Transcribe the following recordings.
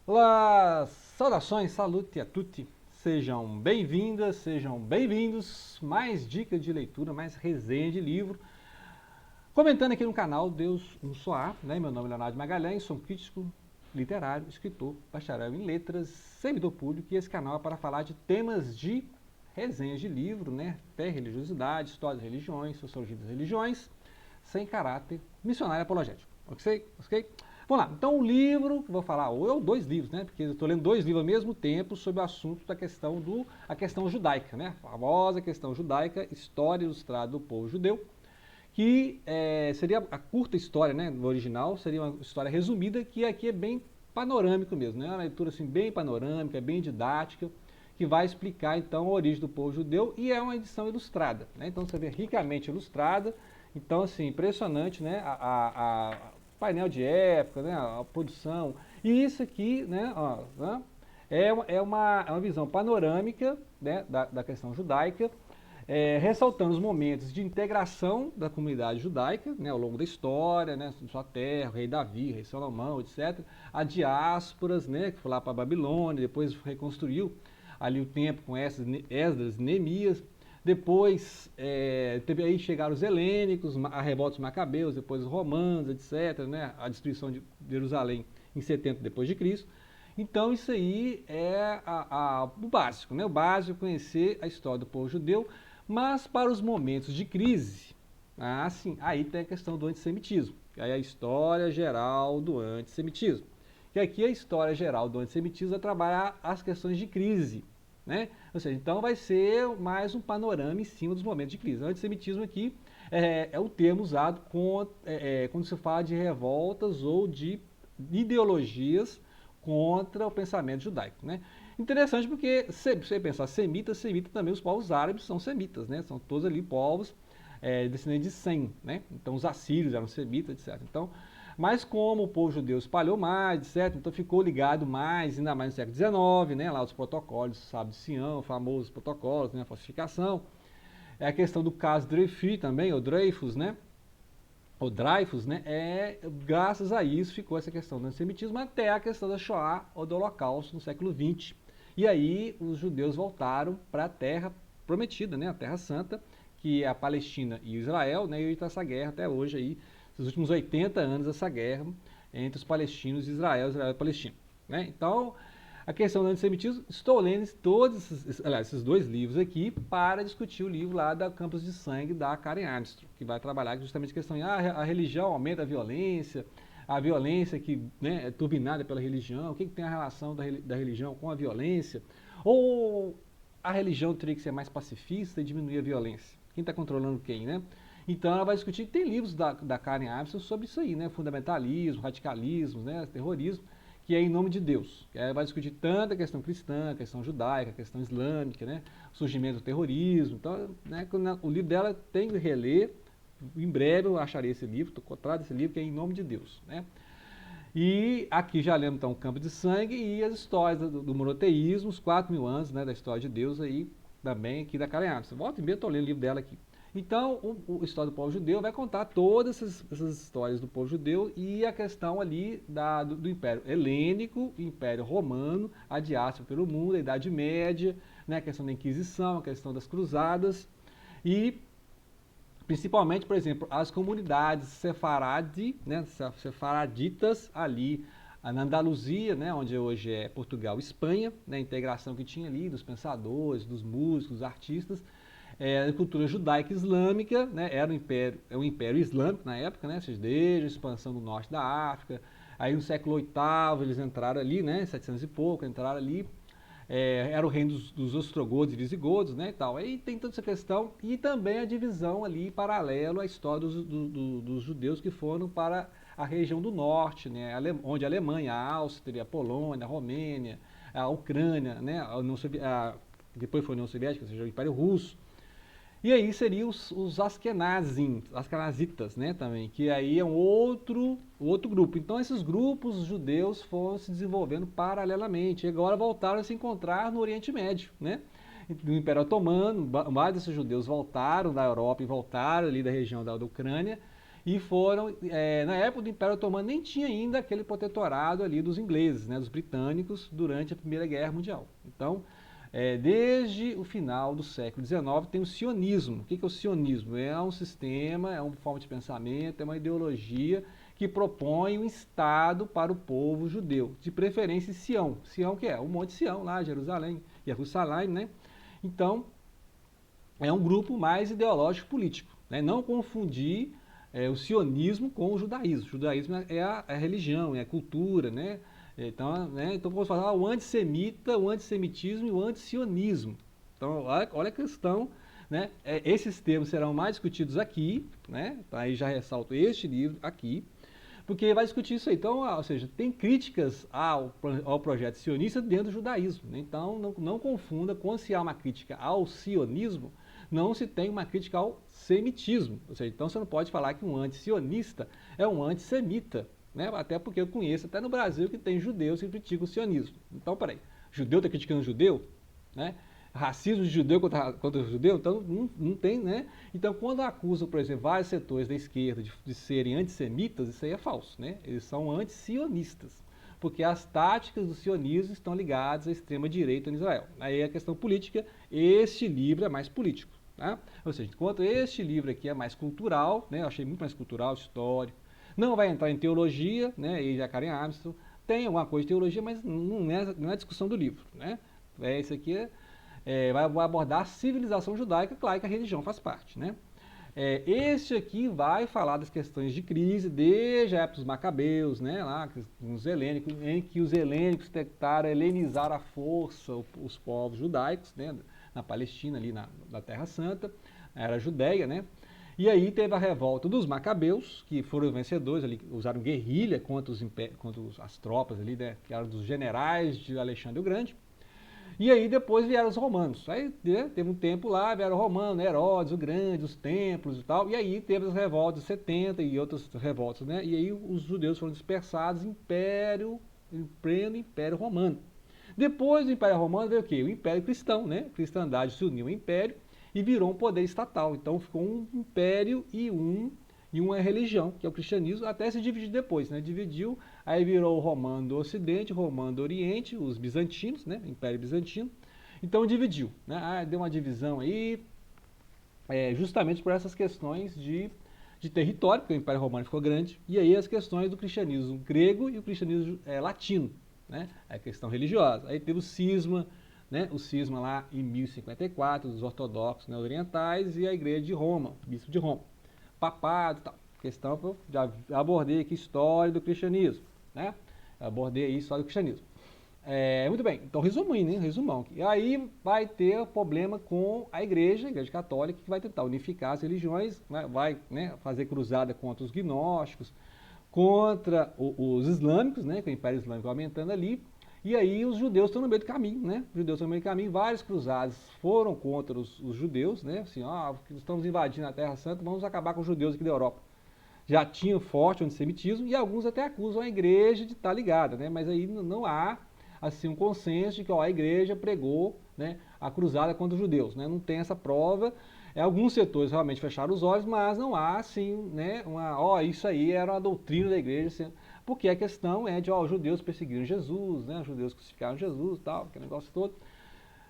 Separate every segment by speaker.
Speaker 1: Olá, saudações, salute a tutti. Sejam bem-vindas, sejam bem-vindos. Mais dicas de leitura, mais resenha de livro. Comentando aqui no canal Deus um Só Há, né? Meu nome é Leonardo Magalhães, sou um crítico literário, escritor, bacharel em letras, servidor público, e esse canal é para falar de temas de resenhas de livro, né? Fé, religiosidade, história das religiões, sociologia das religiões, sem caráter missionário apologético. Ok? Ok? Vamos lá. Então, o livro que eu vou falar, ou dois livros, né? Porque eu estou lendo dois livros ao mesmo tempo sobre o assunto da questão a questão judaica, né? A famosa questão judaica, história ilustrada do povo judeu, que seria a curta história, né, no original, seria uma história resumida, que aqui é bem panorâmico mesmo, né, uma leitura assim, bem panorâmica, bem didática, que vai explicar então a origem do povo judeu, e é uma edição ilustrada, né, então você vê ricamente ilustrada, então assim, impressionante, né, a painel de época, né, a produção, e isso aqui, né, ó, né, é uma visão panorâmica, né, da questão judaica, ressaltando os momentos de integração da comunidade judaica, né, ao longo da história, né, sua terra, o rei Davi, o rei Salomão, etc. A diásporas, né, que foi lá para a Babilônia, depois reconstruiu ali o templo com Esdras e Neemias. Depois, aí chegaram os helênicos, a revolta dos macabeus, depois os romanos, etc., né, a destruição de Jerusalém em 70 depois de Cristo. Então isso aí é o básico, né? O básico é conhecer a história do povo judeu, mas para os momentos de crise, sim, aí tem a questão do antissemitismo, que aí é a história geral do antissemitismo. E aqui a história geral do antissemitismo vai trabalhar as questões de crise, né? Ou seja, então vai ser mais um panorama em cima dos momentos de crise. O antissemitismo aqui é o termo usado quando se fala de revoltas ou de ideologias contra o pensamento judaico, né? Interessante porque, se você pensar semita também, os povos árabes são semitas, né? São todos ali povos descendentes de Sem, né? Então os assírios eram semitas, etc. Então, mas como o povo judeu espalhou mais, etc., então ficou ligado mais, ainda mais no século XIX, né? Lá os protocolos, sabe, de Sião, famosos protocolos, né? A falsificação. É a questão do caso Dreyfus também, ou Dreyfus, né? O Dreyfus, né, graças a isso ficou essa questão do antissemitismo até a questão da Shoah ou do Holocausto no século XX. E aí os judeus voltaram para a terra prometida, né, a Terra Santa, que é a Palestina e Israel, né, e está essa guerra até hoje aí, esses últimos 80 anos essa guerra entre os palestinos e Israel e Palestina. Né? Então, a questão do antissemitismo, estou lendo esses dois livros aqui para discutir o livro lá da Campos de Sangue da Karen Armstrong, que vai trabalhar justamente a questão de a religião aumenta a violência que, né, é turbinada pela religião, o que tem a relação da religião com a violência, ou a religião teria que ser mais pacifista e diminuir a violência. Quem está controlando quem, né? Então ela vai discutir, tem livros da Karen Armstrong sobre isso aí, né? Fundamentalismo, radicalismo, né? Terrorismo, que é em nome de Deus. Que vai discutir tanto a questão cristã, a questão judaica, a questão islâmica, né? O surgimento do terrorismo. Então, né, o livro dela tem que reler. Em breve eu acharei esse livro, estou contrário desse livro, que é Em Nome de Deus. Né? E aqui já lemos então o Campo de Sangue e as histórias do monoteísmo, os 4.000 anos, né, da história de Deus aí, também aqui da Karen Armstrong. Volta e meia, estou lendo o livro dela aqui. Então, a história do povo judeu vai contar todas essas histórias do povo judeu e a questão ali do Império Helênico, Império Romano, a diáspora pelo mundo, a Idade Média, né, a questão da Inquisição, a questão das Cruzadas e principalmente, por exemplo, as comunidades sefaraditas ali na Andaluzia, né, onde hoje é Portugal e Espanha, né, a integração que tinha ali dos pensadores, dos músicos, dos artistas, a cultura judaica e islâmica, né, era um império islâmico na época, né, desde a expansão do norte da África, aí no século VIII eles entraram ali, né, 700 e pouco, entraram ali, era o reino dos ostrogodos e visigodos, né, e tal. Aí tem toda essa questão e também a divisão ali paralelo à história dos judeus que foram para a região do norte, né, onde a Alemanha, a Áustria, a Polônia, a Romênia, a Ucrânia, né, depois foi a União Soviética, ou seja, o Império Russo. E aí seriam os Askenazitas, né, também, que aí é outro grupo. Então esses grupos judeus foram se desenvolvendo paralelamente e agora voltaram a se encontrar no Oriente Médio, né? No Império Otomano, vários desses judeus voltaram da Europa e voltaram ali da região da Ucrânia e foram, na época do Império Otomano nem tinha ainda aquele protetorado ali dos ingleses, né, dos britânicos, durante a Primeira Guerra Mundial. Então, desde o final do século XIX tem o sionismo. O que é o sionismo? É um sistema, é uma forma de pensamento, é uma ideologia que propõe um Estado para o povo judeu, de preferência em Sião. Sião que é? O Monte Sião, lá, Jerusalém, Jerusalém, né? Então, é um grupo mais ideológico político, né? Não confundir o sionismo com o judaísmo. O judaísmo é a religião, é a cultura, né? Então vamos falar o antissemita, o antissemitismo e o antisionismo. Então, olha a questão, né? Esses termos serão mais discutidos aqui, né? Então, aí já ressalto este livro aqui, porque vai discutir isso aí. Então, ou seja, tem críticas ao projeto sionista dentro do judaísmo, né? Então, não confunda, quando se há uma crítica ao sionismo, não se tem uma crítica ao semitismo. Ou seja, então você não pode falar que um antisionista é um antissemita, né? Até porque eu conheço, até no Brasil, que tem judeus que criticam o sionismo. Então, peraí, judeu está criticando judeu? Né? Racismo de judeu contra judeu? Então, não tem, né? Então, quando acusam, por exemplo, vários setores da esquerda de serem antissemitas, isso aí é falso, né? Eles são antisionistas, porque as táticas do sionismo estão ligadas à extrema-direita em Israel. Aí a questão política, este livro é mais político, tá? Ou seja, enquanto este livro aqui é mais cultural, né? Eu achei muito mais cultural, histórico, não vai entrar em teologia, né? E já Karen Armstrong tem alguma coisa de teologia, mas não é a discussão do livro, né? Esse aqui vai abordar a civilização judaica, claro que a religião faz parte, né? Este aqui vai falar das questões de crise desde a época dos Macabeus, né, lá, os helênicos, em que os helênicos tentaram helenizar à força os povos judaicos, né, na Palestina, ali na Terra Santa, era a Judéia, né? E aí teve a revolta dos Macabeus, que foram vencedores, ali, usaram guerrilha contra as tropas ali, né, que eram dos generais de Alexandre o Grande. E aí depois vieram os romanos. Aí, né, teve um tempo lá, vieram os romanos, né, Herodes o Grande, os templos e tal. E aí teve as revoltas de 70 e outras revoltas, né? E aí os judeus foram dispersados em pleno Império Romano. Depois do Império Romano veio o quê? O Império Cristão, né? A cristandade se uniu ao Império e virou um poder estatal. Então ficou um império e uma religião, que é o cristianismo, até se dividir depois, né? Dividiu, aí virou o romano do Ocidente, o romano do Oriente, os bizantinos, né? Império Bizantino. Então dividiu, né? Deu uma divisão aí, justamente por essas questões de território, porque o Império Romano ficou grande, e aí as questões do cristianismo grego e o cristianismo latino, né? A questão religiosa. Aí teve o cisma, né? O cisma lá em 1054, dos ortodoxos, né, orientais, e a igreja de Roma, o bispo de Roma. Papado e tal. Questão que eu já abordei aqui, história do cristianismo, né? Abordei aí história do cristianismo. Muito bem, então resumindo, hein? Resumão. E aí vai ter problema com a igreja católica, que vai tentar unificar as religiões, né? Vai, né, fazer cruzada contra os gnósticos, contra os islâmicos, né? Que o Império Islâmico aumentando ali. E aí os judeus estão no meio do caminho, né? Os judeus estão no meio do caminho, vários cruzados foram contra os judeus, né? Assim, estamos invadindo a Terra Santa, vamos acabar com os judeus aqui da Europa. Já tinha forte o antissemitismo e alguns até acusam a igreja de estar ligada, né? Mas aí não há assim um consenso de que a igreja pregou, né, a cruzada contra os judeus, né? Não tem essa prova. Alguns setores realmente fecharam os olhos, mas não há assim, né, isso aí era uma doutrina da igreja, assim, porque a questão é de, os judeus perseguiram Jesus, né, os judeus crucificaram Jesus e tal, aquele negócio todo.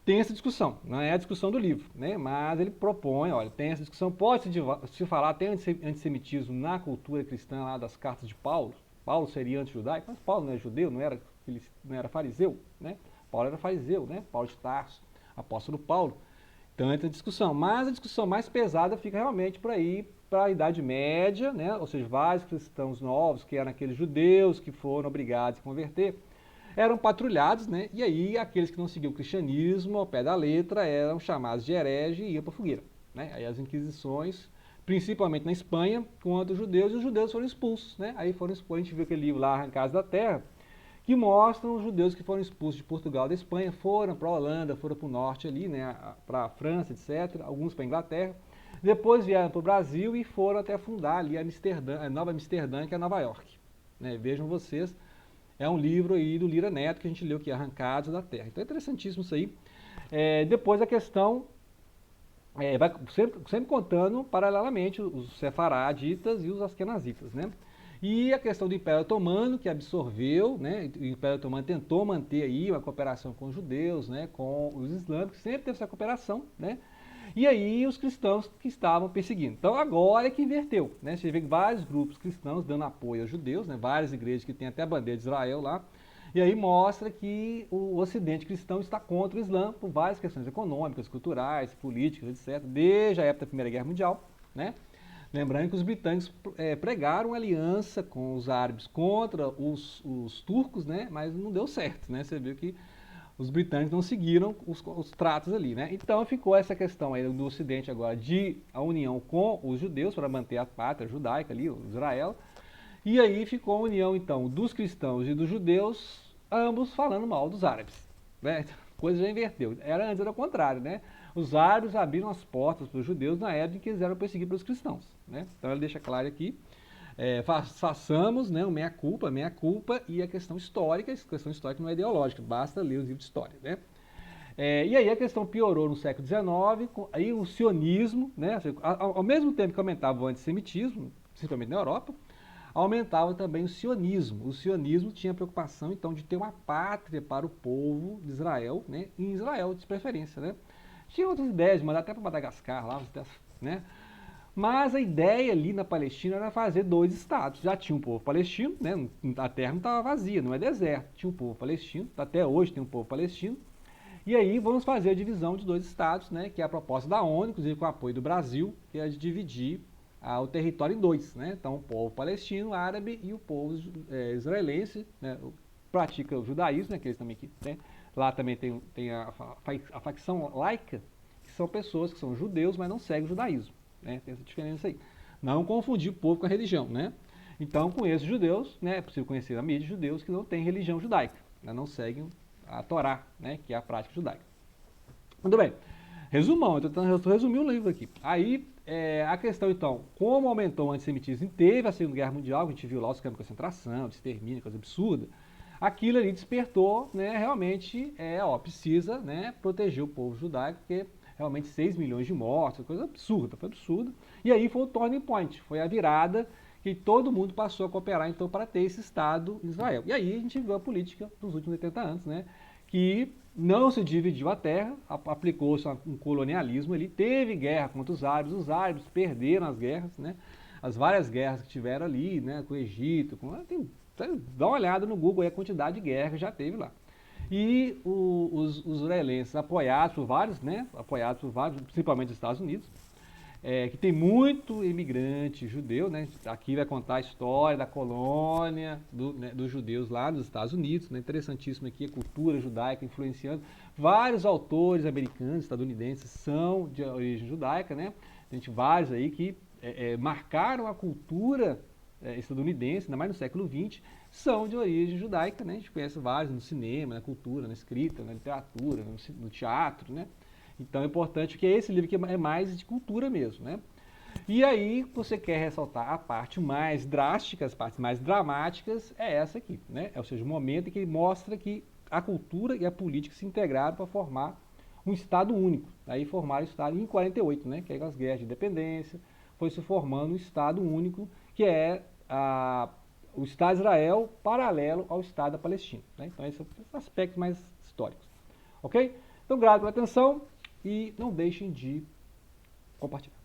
Speaker 1: Tem essa discussão, não é a discussão do livro, né, mas ele propõe, olha, tem essa discussão, pode-se falar, tem antissemitismo na cultura cristã lá das cartas de Paulo. Paulo seria anti-judaico, mas Paulo não é judeu, não era fariseu, né? Paulo era fariseu, né? Paulo de Tarso, apóstolo Paulo. Então entra a discussão, mas a discussão mais pesada fica realmente para ir para a Idade Média, né? Ou seja, vários cristãos novos, que eram aqueles judeus que foram obrigados a converter, eram patrulhados, né? E aí aqueles que não seguiam o cristianismo ao pé da letra eram chamados de herege e iam para a fogueira, né? Aí as inquisições, principalmente na Espanha, contra os judeus, e os judeus foram expulsos, né? Aí foram expulsos, a gente viu aquele livro lá, Arrancados da Terra, que mostram os judeus que foram expulsos de Portugal e da Espanha, foram para a Holanda, foram para o norte ali, né, para a França, etc., alguns para a Inglaterra, depois vieram para o Brasil e foram até fundar ali a Nova Amsterdã, que é Nova York. Né? Vejam vocês, é um livro aí do Lira Neto que a gente leu, que é Arrancados da Terra. Então é interessantíssimo isso aí. Depois a questão vai sempre contando paralelamente os sefaraditas e os askenazitas, né? E a questão do Império Otomano, que absorveu, né? O Império Otomano tentou manter aí uma cooperação com os judeus, né? Com os islâmicos, sempre teve essa cooperação, né? E aí os cristãos que estavam perseguindo. Então agora é que inverteu, né? Você vê vários grupos cristãos dando apoio aos judeus, né? Várias igrejas que têm até a bandeira de Israel lá. E aí mostra que o Ocidente cristão está contra o Islã por várias questões econômicas, culturais, políticas, etc., desde a época da Primeira Guerra Mundial, né? Lembrando que os britânicos pregaram aliança com os árabes contra os turcos, né? Mas não deu certo, né? Você viu que os britânicos não seguiram os tratos ali, né? Então ficou essa questão aí do Ocidente agora de a união com os judeus para manter a pátria judaica ali, Israel. E aí ficou a união então dos cristãos e dos judeus, ambos falando mal dos árabes, né? Coisa já inverteu. Antes era o contrário, né? Os árabes abriram as portas para os judeus na época em que eles eram perseguidos pelos cristãos, né? Então ele deixa claro aqui, façamos, né, o meia-culpa e a questão histórica não é ideológica, basta ler os livros de história, né? E aí a questão piorou no século XIX, aí o sionismo, né, ao mesmo tempo que aumentava o antissemitismo, principalmente na Europa, aumentava também o sionismo. O sionismo tinha a preocupação, então, de ter uma pátria para o povo de Israel, né, em Israel, de preferência, né? Tinha outras ideias, de mandar até para Madagascar, lá, né? Mas a ideia ali na Palestina era fazer dois estados. Já tinha um povo palestino, né? A terra não estava vazia, não é deserto. Tinha um povo palestino, até hoje tem um povo palestino. E aí vamos fazer a divisão de dois estados, né? Que é a proposta da ONU, inclusive com o apoio do Brasil, que é de dividir o território em dois, né? Então o povo palestino, árabe e o povo israelense, né? Pratica o judaísmo, né? Que eles também né? Lá também tem a facção laica, que são pessoas que são judeus, mas não seguem o judaísmo. Né? Tem essa diferença aí. Não confundir o povo com a religião, né? Então, com esses judeus, né, é possível conhecer a mídia de judeus que não têm religião judaica, né, não seguem a Torá, né, que é a prática judaica. Muito bem. Resumão, eu estou resumindo o livro aqui. Aí, a questão, então, como aumentou o antissemitismo, teve a Segunda Guerra Mundial, que a gente viu lá os campos de concentração, de extermínio, coisa absurda, aquilo ali despertou, né, realmente, precisa, né, proteger o povo judaico, porque realmente 6 milhões de mortos, coisa absurda, foi absurdo. E aí foi o turning point, foi a virada que todo mundo passou a cooperar então para ter esse Estado em Israel. E aí a gente viu a política dos últimos 80 anos, né, que não se dividiu a terra, aplicou-se um colonialismo, ele teve guerra contra os árabes perderam as guerras, né, as várias guerras que tiveram ali, né, com o Egito, dá uma olhada no Google aí a quantidade de guerra que já teve lá. E os israelenses, apoiados por vários, né, principalmente dos Estados Unidos, que tem muito imigrante judeu, né? Aqui vai contar a história da colônia dos judeus lá nos Estados Unidos, né? Interessantíssimo aqui a cultura judaica influenciando. Vários autores americanos, estadunidenses são de origem judaica, né? Tem vários aí que marcaram a cultura estadunidense, ainda mais no século XX, são de origem judaica, né? A gente conhece vários no cinema, na cultura, na escrita, na literatura, no teatro, né? Então é importante que esse livro que é mais de cultura mesmo, né? E aí você quer ressaltar a parte mais drástica, as partes mais dramáticas, é essa aqui, né? Ou seja, o momento em que mostra que a cultura e a política se integraram para formar um Estado único. Aí formaram o Estado em 48, né? Que é as guerras de independência, foi se formando um Estado único, que é o Estado de Israel paralelo ao Estado da Palestina. Né? Então, esses são os aspectos mais históricos. Ok? Então, grato pela atenção e não deixem de compartilhar.